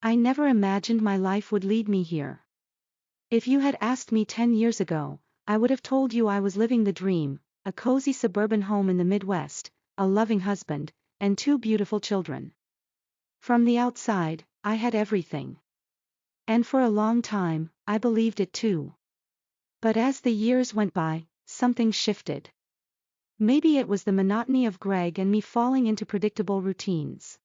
I never imagined my life would lead me here. If you had asked me 10 years ago, I would have told you I was living the dream, a cozy suburban home in the Midwest, a loving husband, and two beautiful children. From the outside, I had everything. And for a long time, I believed it too. But as the years went by, something shifted. Maybe it was the monotony of Greg and me falling into predictable routines.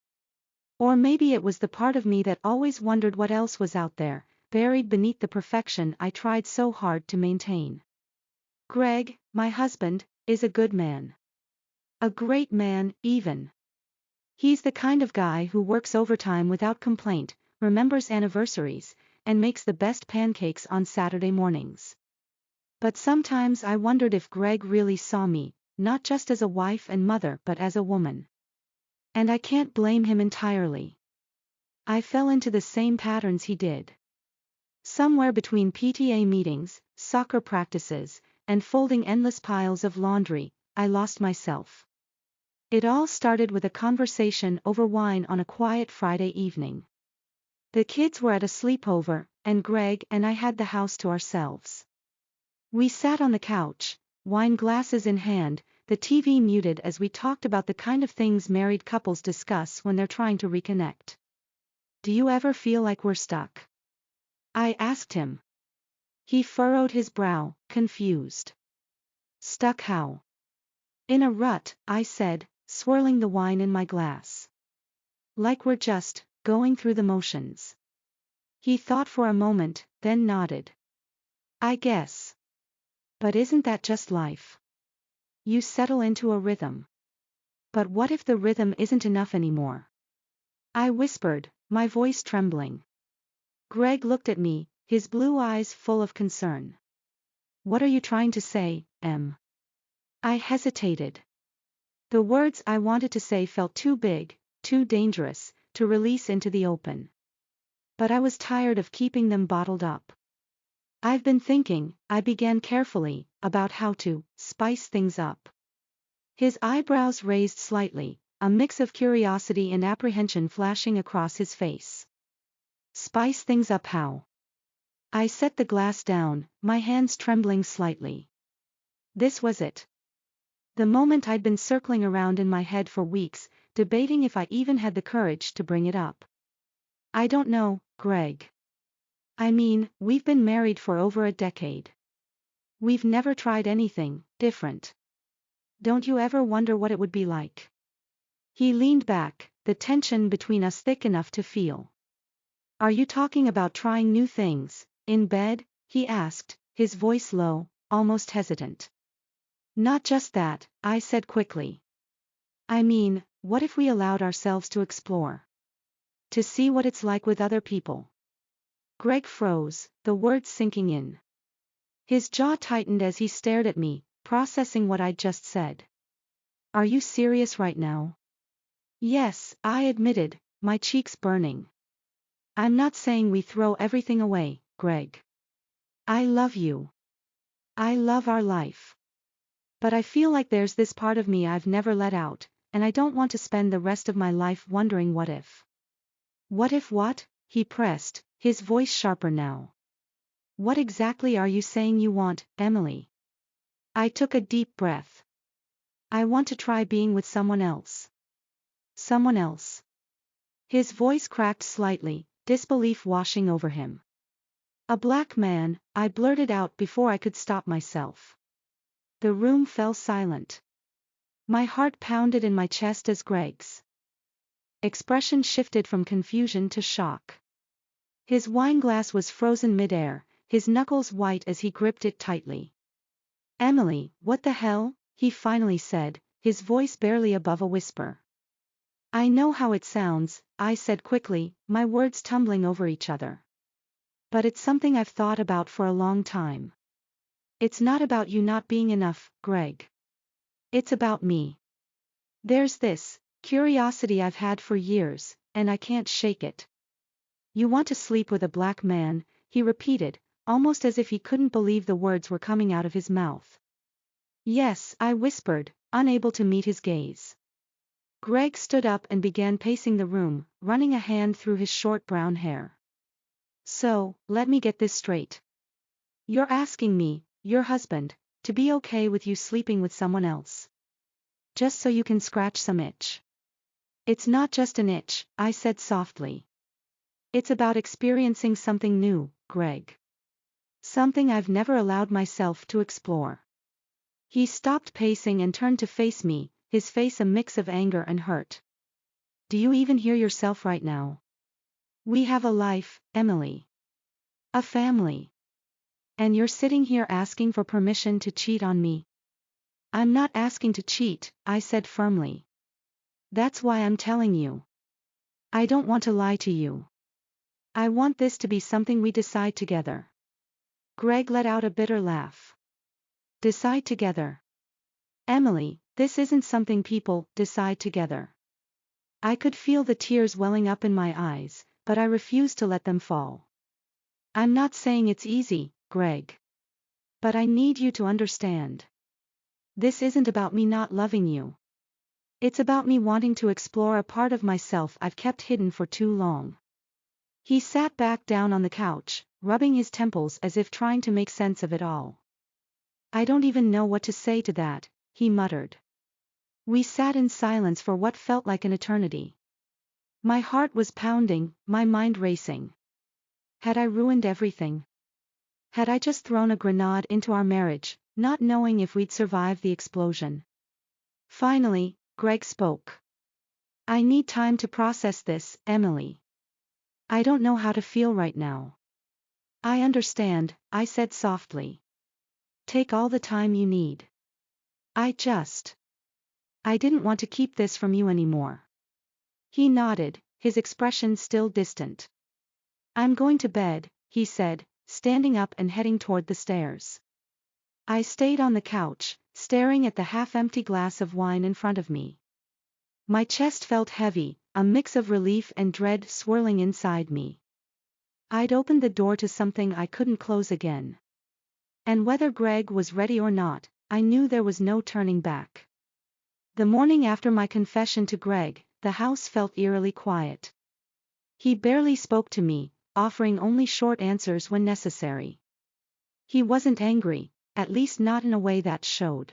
Or maybe it was the part of me that always wondered what else was out there, buried beneath the perfection I tried so hard to maintain. Greg, my husband, is a good man. A great man, even. He's the kind of guy who works overtime without complaint, remembers anniversaries, and makes the best pancakes on Saturday mornings. But sometimes I wondered if Greg really saw me, not just as a wife and mother but as a woman. And I can't blame him entirely. I fell into the same patterns he did. Somewhere between PTA meetings, soccer practices, and folding endless piles of laundry, I lost myself. It all started with a conversation over wine on a quiet Friday evening. The kids were at a sleepover, and Greg and I had the house to ourselves. We sat on the couch, wine glasses in hand, the TV muted as we talked about the kind of things married couples discuss when they're trying to reconnect. Do you ever feel like we're stuck? I asked him. He furrowed his brow, confused. Stuck how? In a rut, I said, swirling the wine in my glass. Like we're just going through the motions. He thought for a moment, then nodded. I guess. But isn't that just life? You settle into a rhythm. But what if the rhythm isn't enough anymore? I whispered, my voice trembling. Greg looked at me, his blue eyes full of concern. What are you trying to say, Em? I hesitated. The words I wanted to say felt too big, too dangerous, to release into the open. But I was tired of keeping them bottled up. I've been thinking, I began carefully, about how to spice things up. His eyebrows raised slightly, a mix of curiosity and apprehension flashing across his face. Spice things up how? I set the glass down, my hands trembling slightly. This was it. The moment I'd been circling around in my head for weeks, debating if I even had the courage to bring it up. I don't know, Greg. I mean, we've been married for over a decade. We've never tried anything different. Don't you ever wonder what it would be like? He leaned back, the tension between us thick enough to feel. Are you talking about trying new things, in bed? He asked, his voice low, almost hesitant. Not just that, I said quickly. I mean, what if we allowed ourselves to explore? To see what it's like with other people? Greg froze, the words sinking in. His jaw tightened as he stared at me, processing what I'd just said. Are you serious right now? Yes, I admitted, my cheeks burning. I'm not saying we throw everything away, Greg. I love you. I love our life. But I feel like there's this part of me I've never let out, and I don't want to spend the rest of my life wondering what if. What if what? He pressed, his voice sharper now. What exactly are you saying you want, Emily? I took a deep breath. I want to try being with someone else. Someone else. His voice cracked slightly, disbelief washing over him. A black man, I blurted out before I could stop myself. The room fell silent. My heart pounded in my chest as Greg's expression shifted from confusion to shock. His wineglass was frozen midair, his knuckles white as he gripped it tightly. Emily, what the hell? He finally said, his voice barely above a whisper. I know how it sounds, I said quickly, my words tumbling over each other. But it's something I've thought about for a long time. It's not about you not being enough, Greg. It's about me. There's this curiosity I've had for years, and I can't shake it. You want to sleep with a black man, he repeated, almost as if he couldn't believe the words were coming out of his mouth. Yes, I whispered, unable to meet his gaze. Greg stood up and began pacing the room, running a hand through his short brown hair. So, let me get this straight. You're asking me, your husband, to be okay with you sleeping with someone else. Just so you can scratch some itch. It's not just an itch, I said softly. It's about experiencing something new, Greg. Something I've never allowed myself to explore. He stopped pacing and turned to face me, his face a mix of anger and hurt. Do you even hear yourself right now? We have a life, Emily. A family. And you're sitting here asking for permission to cheat on me? I'm not asking to cheat, I said firmly. That's why I'm telling you. I don't want to lie to you. I want this to be something we decide together. Greg let out a bitter laugh. Decide together. Emily, this isn't something people decide together. I could feel the tears welling up in my eyes, but I refused to let them fall. I'm not saying it's easy, Greg. But I need you to understand. This isn't about me not loving you. It's about me wanting to explore a part of myself I've kept hidden for too long. He sat back down on the couch, rubbing his temples as if trying to make sense of it all. I don't even know what to say to that, he muttered. We sat in silence for what felt like an eternity. My heart was pounding, my mind racing. Had I ruined everything? Had I just thrown a grenade into our marriage, not knowing if we'd survive the explosion? Finally, Greg spoke. I need time to process this, Emily. I don't know how to feel right now. I understand, I said softly. Take all the time you need. I didn't want to keep this from you anymore. He nodded, his expression still distant. I'm going to bed, he said, standing up and heading toward the stairs. I stayed on the couch, staring at the half-empty glass of wine in front of me. My chest felt heavy, a mix of relief and dread swirling inside me. I'd opened the door to something I couldn't close again. And whether Greg was ready or not, I knew there was no turning back. The morning after my confession to Greg, the house felt eerily quiet. He barely spoke to me, offering only short answers when necessary. He wasn't angry, at least not in a way that showed.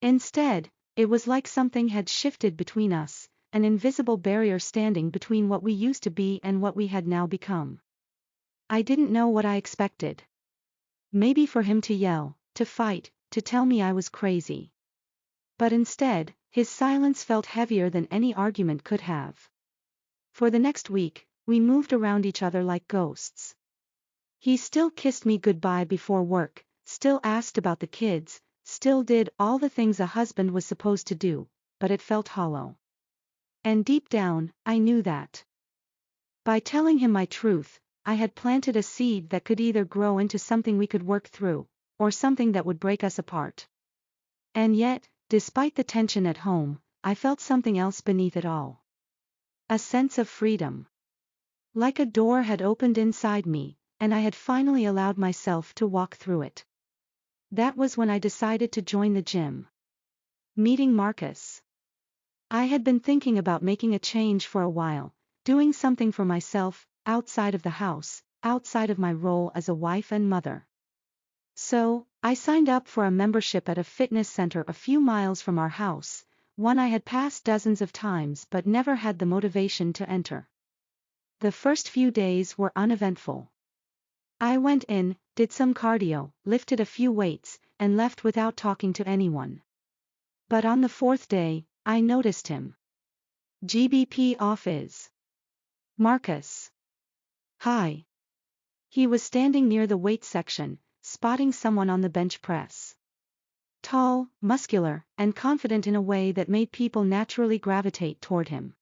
Instead, it was like something had shifted between us, an invisible barrier standing between what we used to be and what we had now become. I didn't know what I expected. Maybe for him to yell, to fight, to tell me I was crazy. But instead, his silence felt heavier than any argument could have. For the next week, we moved around each other like ghosts. He still kissed me goodbye before work, still asked about the kids, still did all the things a husband was supposed to do, but it felt hollow. And deep down, I knew that. By telling him my truth, I had planted a seed that could either grow into something we could work through, or something that would break us apart. And yet, despite the tension at home, I felt something else beneath it all. A sense of freedom. Like a door had opened inside me, and I had finally allowed myself to walk through it. That was when I decided to join the gym. Meeting Marcus. I had been thinking about making a change for a while, doing something for myself, outside of the house, outside of my role as a wife and mother. So, I signed up for a membership at a fitness center a few miles from our house, one I had passed dozens of times but never had the motivation to enter. The first few days were uneventful. I went in, did some cardio, lifted a few weights, and left without talking to anyone. But on the fourth day, I noticed him. GBP off is. Marcus. Hi. He was standing near the weight section, spotting someone on the bench press. Tall, muscular, and confident in a way that made people naturally gravitate toward him.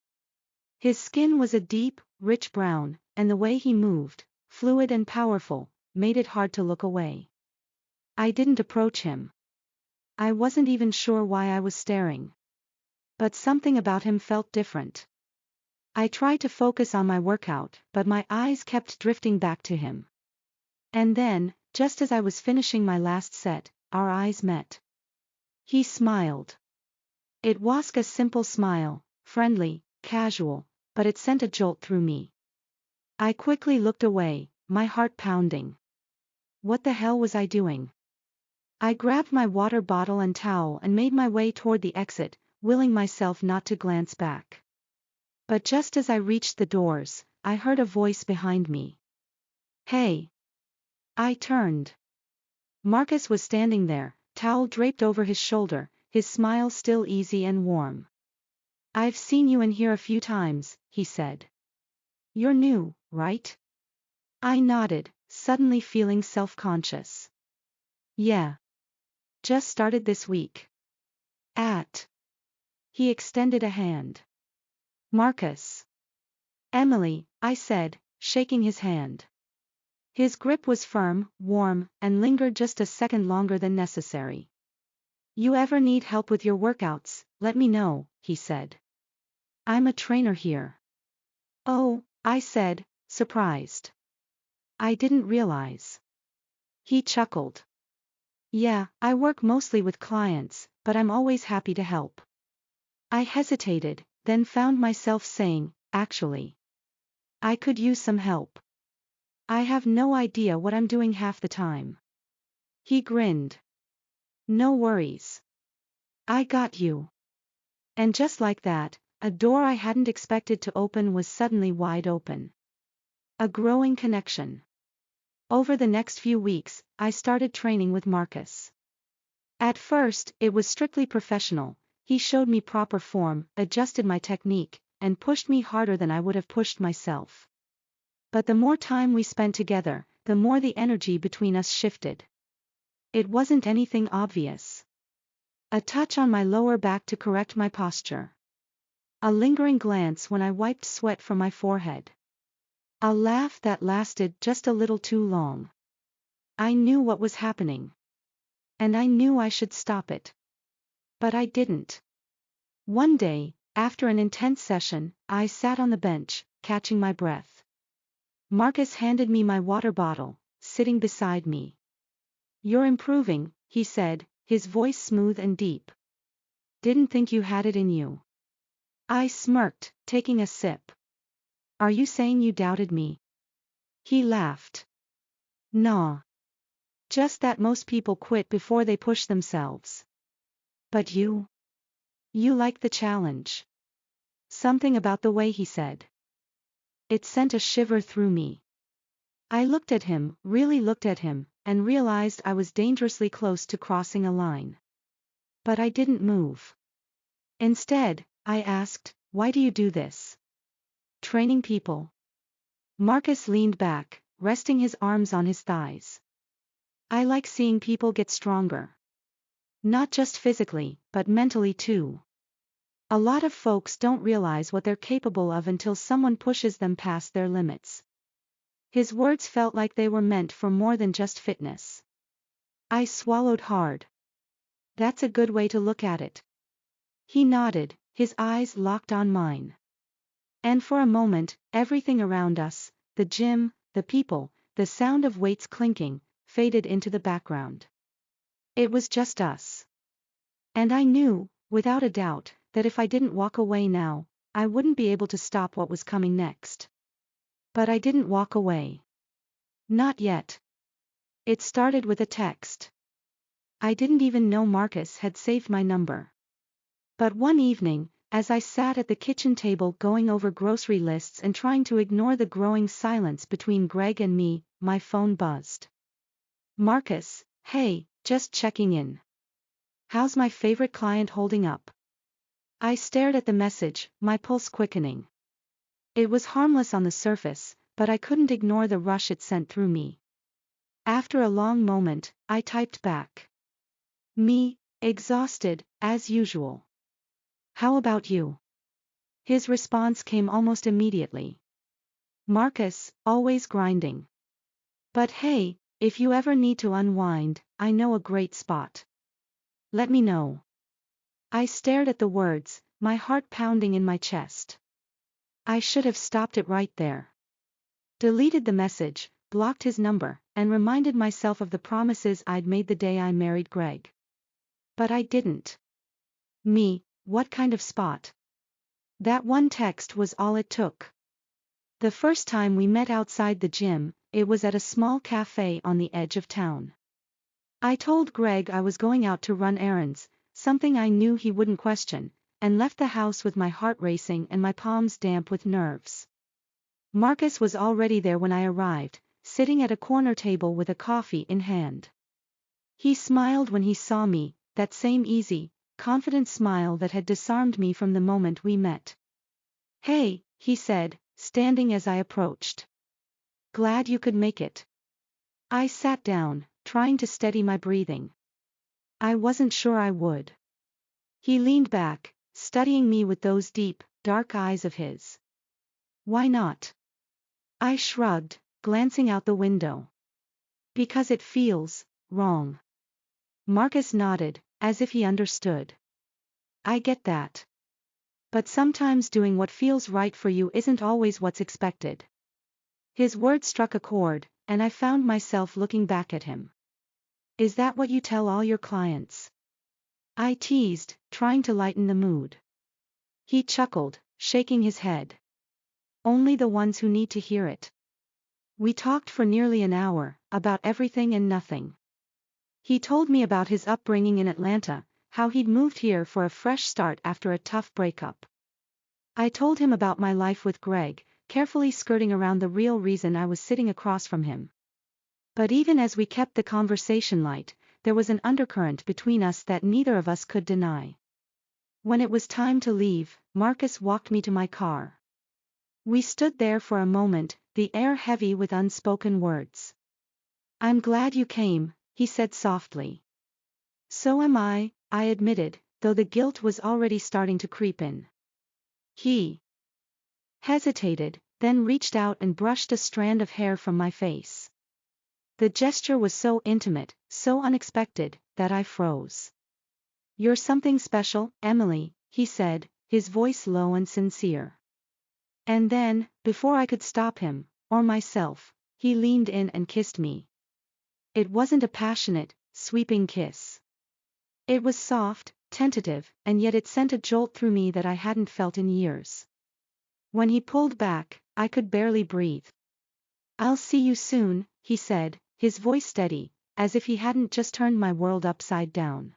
His skin was a deep, rich brown, and the way he moved, fluid and powerful, made it hard to look away. I didn't approach him. I wasn't even sure why I was staring. But something about him felt different. I tried to focus on my workout, but my eyes kept drifting back to him. And then, just as I was finishing my last set, our eyes met. He smiled. It was a simple smile, friendly, casual, but it sent a jolt through me. I quickly looked away, my heart pounding. What the hell was I doing? I grabbed my water bottle and towel and made my way toward the exit, willing myself not to glance back. But just as I reached the doors, I heard a voice behind me. Hey! I turned. Marcus was standing there, towel draped over his shoulder, his smile still easy and warm. I've seen you in here a few times, he said. You're new, right? I nodded, suddenly feeling self-conscious. Yeah. Just started this week. He extended a hand. Marcus. Emily, I said, shaking his hand. His grip was firm, warm, and lingered just a second longer than necessary. You ever need help with your workouts, let me know, he said. I'm a trainer here. Oh, I said, surprised. I didn't realize. He chuckled. Yeah, I work mostly with clients, but I'm always happy to help. I hesitated, then found myself saying, actually, I could use some help. I have no idea what I'm doing half the time. He grinned. No worries. I got you. And just like that, a door I hadn't expected to open was suddenly wide open. A growing connection. Over the next few weeks, I started training with Marcus. At first, it was strictly professional. He showed me proper form, adjusted my technique, and pushed me harder than I would have pushed myself. But the more time we spent together, the more the energy between us shifted. It wasn't anything obvious. A touch on my lower back to correct my posture. A lingering glance when I wiped sweat from my forehead. A laugh that lasted just a little too long. I knew what was happening. And I knew I should stop it. But I didn't. One day, after an intense session, I sat on the bench, catching my breath. Marcus handed me my water bottle, sitting beside me. You're improving, he said, his voice smooth and deep. Didn't think you had it in you. I smirked, taking a sip. Are you saying you doubted me? He laughed. Nah. Just that most people quit before they push themselves. But you? You like the challenge. Something about the way he said. It sent a shiver through me. I looked at him, really looked at him, and realized I was dangerously close to crossing a line. But I didn't move. Instead, I asked, why do you do this? Training people. Marcus leaned back, resting his arms on his thighs. I like seeing people get stronger. Not just physically, but mentally too. A lot of folks don't realize what they're capable of until someone pushes them past their limits. His words felt like they were meant for more than just fitness. I swallowed hard. That's a good way to look at it. He nodded, his eyes locked on mine. And for a moment, everything around us, the gym, the people, the sound of weights clinking, faded into the background. It was just us. And I knew, without a doubt, that if I didn't walk away now, I wouldn't be able to stop what was coming next. But I didn't walk away. Not yet. It started with a text. I didn't even know Marcus had saved my number. But one evening, as I sat at the kitchen table going over grocery lists and trying to ignore the growing silence between Greg and me, my phone buzzed. Marcus, hey, just checking in. How's my favorite client holding up? I stared at the message, my pulse quickening. It was harmless on the surface, but I couldn't ignore the rush it sent through me. After a long moment, I typed back. Me, exhausted, as usual. How about you? His response came almost immediately. Marcus, always grinding. But hey, if you ever need to unwind, I know a great spot. Let me know. I stared at the words, my heart pounding in my chest. I should have stopped it right there. Deleted the message, blocked his number, and reminded myself of the promises I'd made the day I married Greg. But I didn't. Me, what kind of spot? That one text was all it took. The first time we met outside the gym, it was at a small cafe on the edge of town. I told Greg I was going out to run errands, something I knew he wouldn't question, and left the house with my heart racing and my palms damp with nerves. Marcus was already there when I arrived, sitting at a corner table with a coffee in hand. He smiled when he saw me, that same easy, confident smile that had disarmed me from the moment we met. "Hey," he said, standing as I approached. "Glad you could make it." I sat down, trying to steady my breathing. I wasn't sure I would. He leaned back, studying me with those deep, dark eyes of his. "Why not?" I shrugged, glancing out the window. "Because it feels wrong." Marcus nodded, as if he understood. "I get that. But sometimes doing what feels right for you isn't always what's expected." His words struck a chord, and I found myself looking back at him. "Is that what you tell all your clients?" I teased, trying to lighten the mood. He chuckled, shaking his head. "Only the ones who need to hear it." We talked for nearly an hour, about everything and nothing. He told me about his upbringing in Atlanta, how he'd moved here for a fresh start after a tough breakup. I told him about my life with Greg, carefully skirting around the real reason I was sitting across from him. But even as we kept the conversation light, there was an undercurrent between us that neither of us could deny. When it was time to leave, Marcus walked me to my car. We stood there for a moment, the air heavy with unspoken words. "I'm glad you came," he said softly. "So am I admitted, though the guilt was already starting to creep in. He hesitated, then reached out and brushed a strand of hair from my face. The gesture was so intimate, so unexpected, that I froze. "You're something special, Emily," he said, his voice low and sincere. And then, before I could stop him, or myself, he leaned in and kissed me. It wasn't a passionate, sweeping kiss. It was soft, tentative, and yet it sent a jolt through me that I hadn't felt in years. When he pulled back, I could barely breathe. "I'll see you soon," he said, his voice steady, as if he hadn't just turned my world upside down.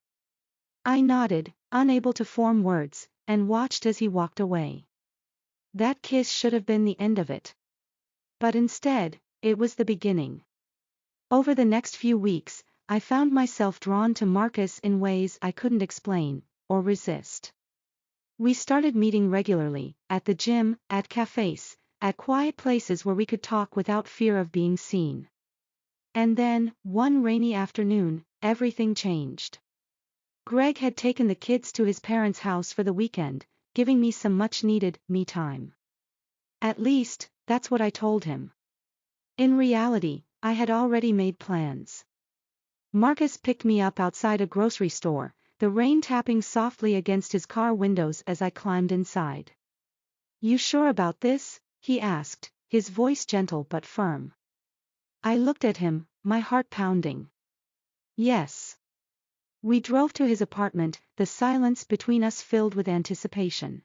I nodded, unable to form words, and watched as he walked away. That kiss should have been the end of it. But instead, it was the beginning. Over the next few weeks, I found myself drawn to Marcus in ways I couldn't explain, or resist. We started meeting regularly, at the gym, at cafes, at quiet places where we could talk without fear of being seen. And then, one rainy afternoon, everything changed. Greg had taken the kids to his parents' house for the weekend, giving me some much-needed me time. At least, that's what I told him. In reality, I had already made plans. Marcus picked me up outside a grocery store, the rain tapping softly against his car windows as I climbed inside. "You sure about this?" he asked, his voice gentle but firm. I looked at him, my heart pounding. "Yes." We drove to his apartment, the silence between us filled with anticipation.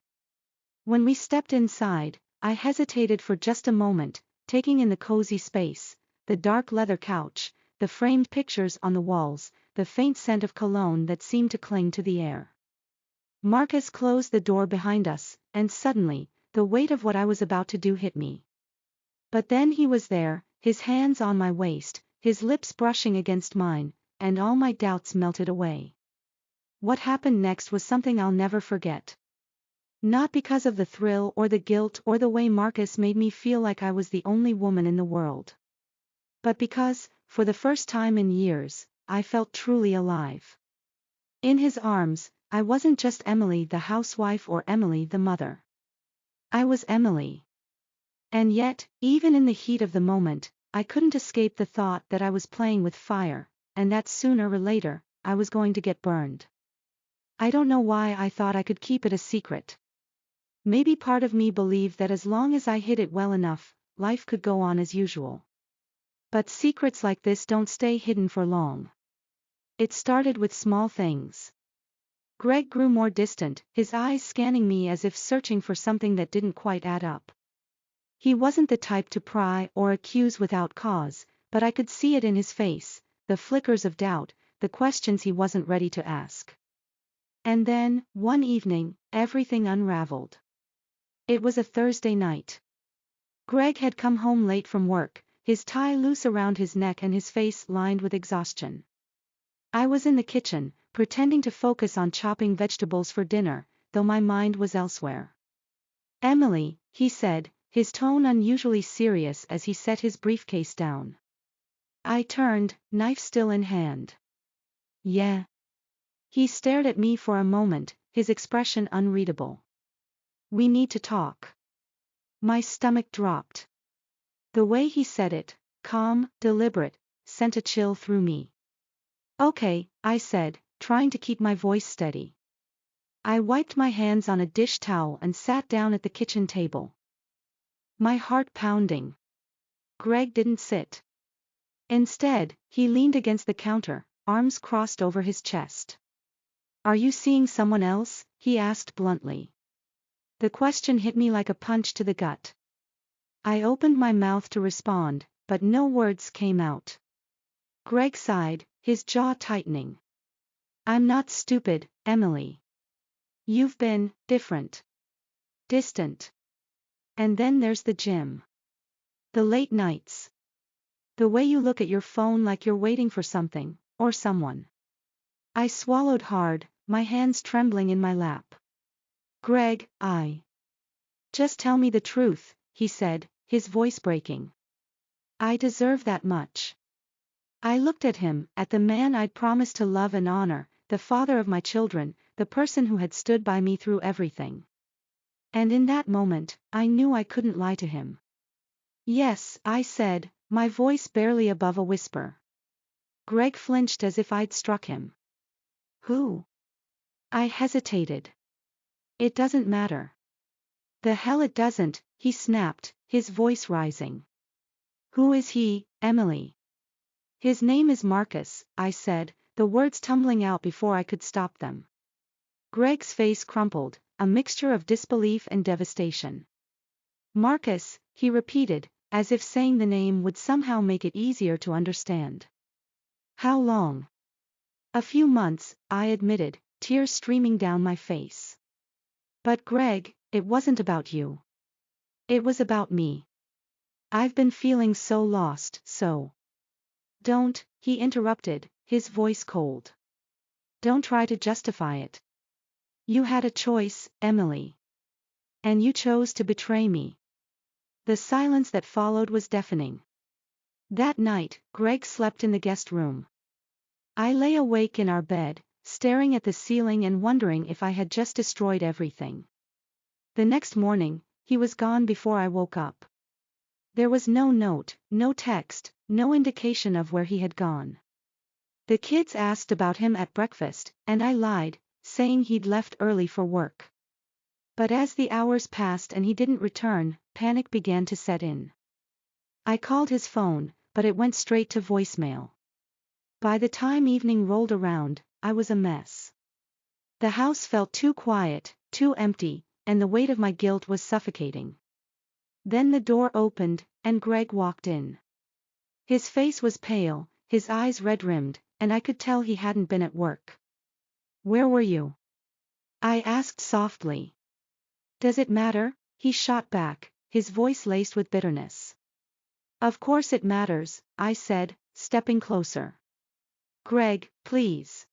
When we stepped inside, I hesitated for just a moment, taking in the cozy space, the dark leather couch, the framed pictures on the walls, the faint scent of cologne that seemed to cling to the air. Marcus closed the door behind us, and suddenly, the weight of what I was about to do hit me. But then he was there, his hands on my waist, his lips brushing against mine, and all my doubts melted away. What happened next was something I'll never forget. Not because of the thrill or the guilt or the way Marcus made me feel like I was the only woman in the world. But because, for the first time in years, I felt truly alive. In his arms, I wasn't just Emily the housewife or Emily the mother. I was Emily. And yet, even in the heat of the moment, I couldn't escape the thought that I was playing with fire, and that sooner or later, I was going to get burned. I don't know why I thought I could keep it a secret. Maybe part of me believed that as long as I hid it well enough, life could go on as usual. But secrets like this don't stay hidden for long. It started with small things. Greg grew more distant, his eyes scanning me as if searching for something that didn't quite add up. He wasn't the type to pry or accuse without cause, but I could see it in his face, the flickers of doubt, the questions he wasn't ready to ask. And then, one evening, everything unraveled. It was a Thursday night. Greg had come home late from work, his tie loose around his neck and his face lined with exhaustion. I was in the kitchen, pretending to focus on chopping vegetables for dinner, though my mind was elsewhere. "Emily," he said, his tone unusually serious as he set his briefcase down. I turned, knife still in hand. "Yeah." He stared at me for a moment, his expression unreadable. "We need to talk." My stomach dropped. The way he said it, calm, deliberate, sent a chill through me. "Okay," I said, trying to keep my voice steady. I wiped my hands on a dish towel and sat down at the kitchen table. My heart pounding. Greg didn't sit. Instead, he leaned against the counter, arms crossed over his chest. "Are you seeing someone else?" he asked bluntly. The question hit me like a punch to the gut. I opened my mouth to respond, but no words came out. Greg sighed, his jaw tightening. "I'm not stupid, Emily. You've been different. Distant. And then there's the gym. The late nights. The way you look at your phone like you're waiting for something, or someone." I swallowed hard, my hands trembling in my lap. "Greg, just tell me the truth," he said, his voice breaking. "I deserve that much." I looked at him, at the man I'd promised to love and honor, the father of my children, the person who had stood by me through everything. And in that moment, I knew I couldn't lie to him. "Yes," I said, my voice barely above a whisper. Greg flinched as if I'd struck him. "Who?" I hesitated. "It doesn't matter." "The hell it doesn't," he snapped, his voice rising. "Who is he, Emily?" "His name is Marcus," I said, the words tumbling out before I could stop them. Greg's face crumpled, a mixture of disbelief and devastation. "Marcus," he repeated, as if saying the name would somehow make it easier to understand. "How long?" "A few months," I admitted, tears streaming down my face. "But Greg, it wasn't about you. It was about me. I've been feeling so lost, so." "Don't," he interrupted, his voice cold. "Don't try to justify it. You had a choice, Emily. And you chose to betray me." The silence that followed was deafening. That night, Greg slept in the guest room. I lay awake in our bed, staring at the ceiling and wondering if I had just destroyed everything. The next morning, he was gone before I woke up. There was no note, no text, no indication of where he had gone. The kids asked about him at breakfast, and I lied, saying he'd left early for work. But as the hours passed and he didn't return, panic began to set in. I called his phone, but it went straight to voicemail. By the time evening rolled around, I was a mess. The house felt too quiet, too empty, and the weight of my guilt was suffocating. Then the door opened, and Greg walked in. His face was pale, his eyes red-rimmed, and I could tell he hadn't been at work. "Where were you?" I asked softly. "Does it matter?" he shot back, his voice laced with bitterness. "Of course it matters," I said, stepping closer. "Greg, please.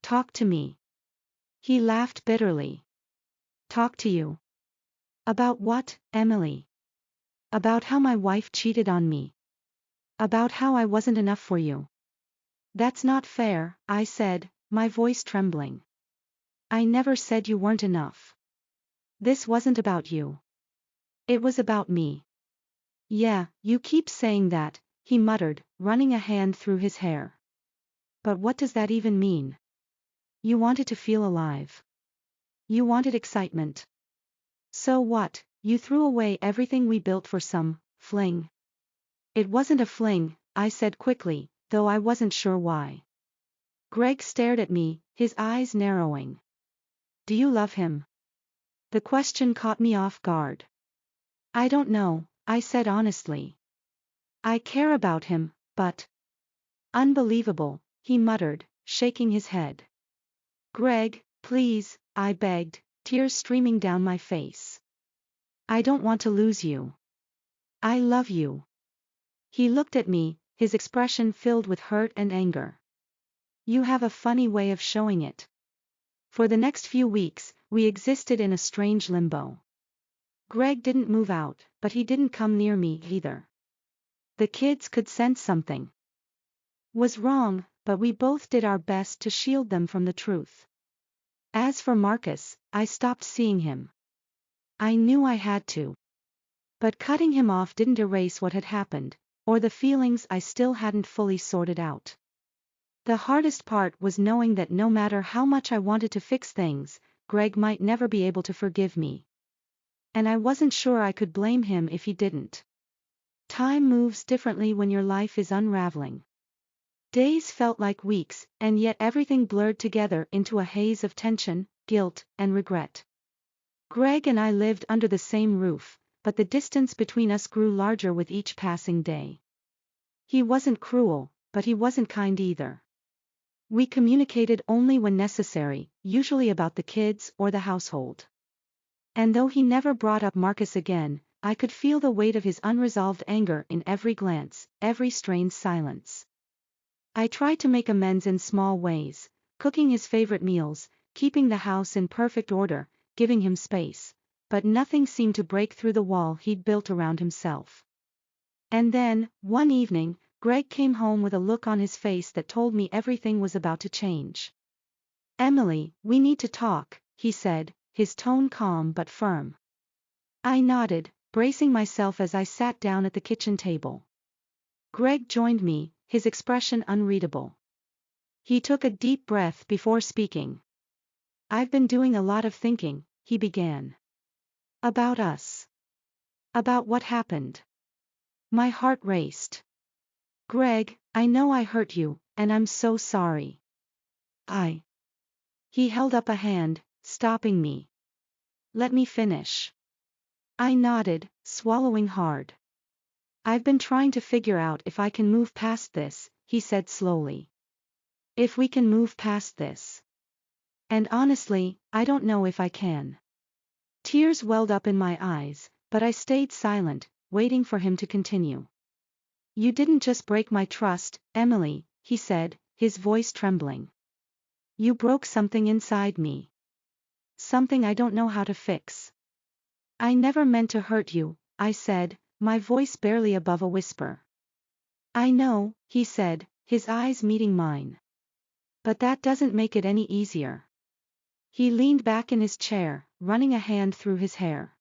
Talk to me." He laughed bitterly. "Talk to you? About what, Emily? About how my wife cheated on me? About how I wasn't enough for you?" "That's not fair," I said, my voice trembling. "I never said you weren't enough. This wasn't about you. It was about me." "Yeah, you keep saying that," he muttered, running a hand through his hair. "But what does that even mean? You wanted to feel alive. You wanted excitement. So what, you threw away everything we built for some fling." "It wasn't a fling," I said quickly, though I wasn't sure why. Greg stared at me, his eyes narrowing. do you love him? The question caught me off guard. I don't know, I said honestly. I care about him, but. Unbelievable, he muttered, shaking his head. Greg, please, I begged, tears streaming down my face. I don't want to lose you. I love you. He looked at me, his expression filled with hurt and anger. You have a funny way of showing it. For the next few weeks, we existed in a strange limbo. Greg didn't move out, but he didn't come near me either. The kids could sense something was wrong, but we both did our best to shield them from the truth. As for Marcus, I stopped seeing him. I knew I had to. But cutting him off didn't erase what had happened, or the feelings I still hadn't fully sorted out. The hardest part was knowing that no matter how much I wanted to fix things, Greg might never be able to forgive me. And I wasn't sure I could blame him if he didn't. Time moves differently when your life is unraveling. Days felt like weeks, and yet everything blurred together into a haze of tension, guilt, and regret. Greg and I lived under the same roof, but the distance between us grew larger with each passing day. He wasn't cruel, but he wasn't kind either. We communicated only when necessary, usually about the kids or the household. And though he never brought up Marcus again, I could feel the weight of his unresolved anger in every glance, every strained silence. I tried to make amends in small ways, cooking his favorite meals, keeping the house in perfect order, giving him space, but nothing seemed to break through the wall he'd built around himself. And then, one evening, Greg came home with a look on his face that told me everything was about to change. Emily, we need to talk, he said, his tone calm but firm. I nodded, bracing myself as I sat down at the kitchen table. Greg joined me, his expression unreadable. He took a deep breath before speaking. I've been doing a lot of thinking, he began. About us. About what happened. My heart raced. Greg, I know I hurt you, and I'm so sorry. He held up a hand, stopping me. Let me finish. I nodded, swallowing hard. I've been trying to figure out if I can move past this, he said slowly. If we can move past this. And honestly, I don't know if I can. Tears welled up in my eyes, but I stayed silent, waiting for him to continue. You didn't just break my trust, Emily, he said, his voice trembling. You broke something inside me. Something I don't know how to fix. I never meant to hurt you, I said, my voice barely above a whisper. I know, he said, his eyes meeting mine. But that doesn't make it any easier. He leaned back in his chair, running a hand through his hair.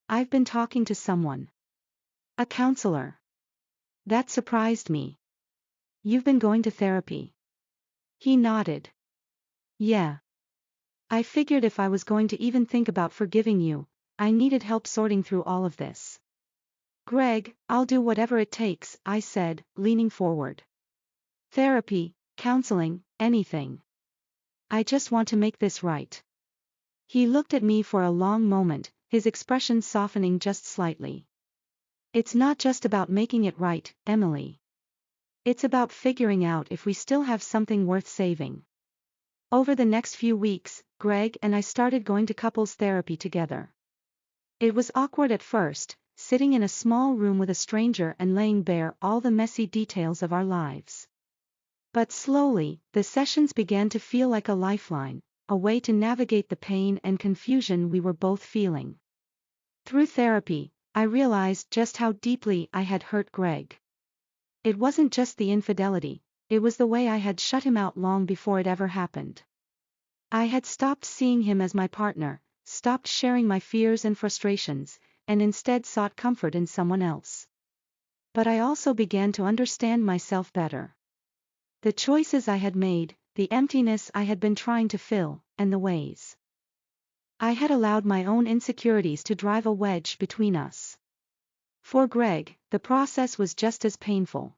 I've been talking to someone. A counselor. That surprised me. You've been going to therapy. He nodded. Yeah. I figured if I was going to even think about forgiving you, I needed help sorting through all of this. Greg, I'll do whatever it takes, I said, leaning forward. Therapy, counseling, anything. I just want to make this right. He looked at me for a long moment, his expression softening just slightly. It's not just about making it right, Emily. It's about figuring out if we still have something worth saving. Over the next few weeks, Greg and I started going to couples therapy together. It was awkward at first, sitting in a small room with a stranger and laying bare all the messy details of our lives. But slowly, the sessions began to feel like a lifeline, a way to navigate the pain and confusion we were both feeling. Through therapy, I realized just how deeply I had hurt Greg. It wasn't just the infidelity, it was the way I had shut him out long before it ever happened. I had stopped seeing him as my partner, stopped sharing my fears and frustrations, and instead sought comfort in someone else. But I also began to understand myself better. The choices I had made, the emptiness I had been trying to fill, and the ways I had allowed my own insecurities to drive a wedge between us. For Greg, the process was just as painful.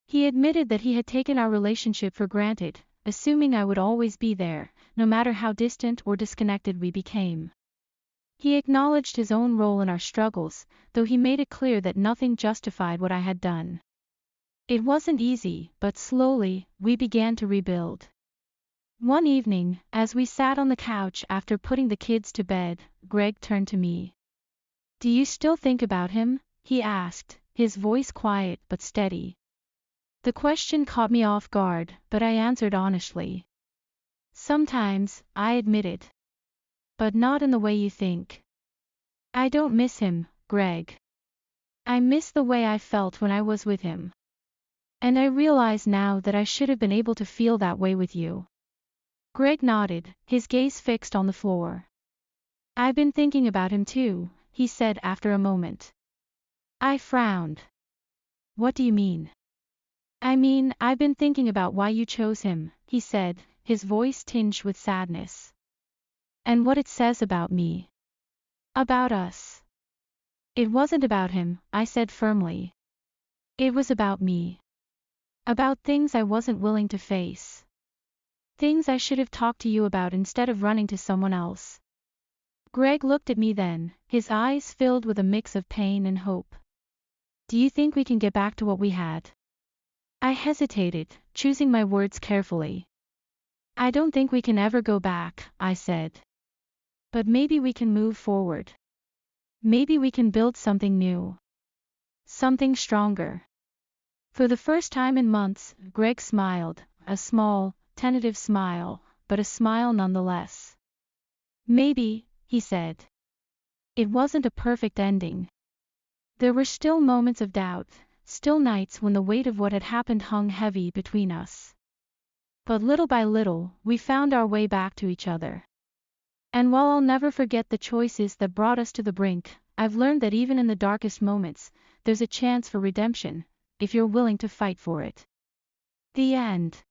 He admitted that he had taken our relationship for granted, assuming I would always be there, no matter how distant or disconnected we became. He acknowledged his own role in our struggles, though he made it clear that nothing justified what I had done. It wasn't easy, but slowly, we began to rebuild. One evening, as we sat on the couch after putting the kids to bed, Greg turned to me. "Do you still think about him?" he asked, his voice quiet but steady. The question caught me off guard, but I answered honestly. "Sometimes," I admitted. "But not in the way you think. I don't miss him, Greg. I miss the way I felt when I was with him. And I realize now that I should have been able to feel that way with you." Greg nodded, his gaze fixed on the floor. "I've been thinking about him too," he said after a moment. I frowned. "What do you mean?" "I mean, I've been thinking about why you chose him," he said, his voice tinged with sadness. "And what it says about me. About us." "It wasn't about him," I said firmly. "It was about me. About things I wasn't willing to face. Things I should have talked to you about instead of running to someone else." Greg looked at me then, his eyes filled with a mix of pain and hope. "Do you think we can get back to what we had?" I hesitated, choosing my words carefully. "I don't think we can ever go back," I said. "But maybe we can move forward. Maybe we can build something new. Something stronger." For the first time in months, Greg smiled, a small, tentative smile, but a smile nonetheless. "Maybe," he said. It wasn't a perfect ending. There were still moments of doubt, still nights when the weight of what had happened hung heavy between us. But little by little, we found our way back to each other. And while I'll never forget the choices that brought us to the brink, I've learned that even in the darkest moments, there's a chance for redemption, if you're willing to fight for it. The end.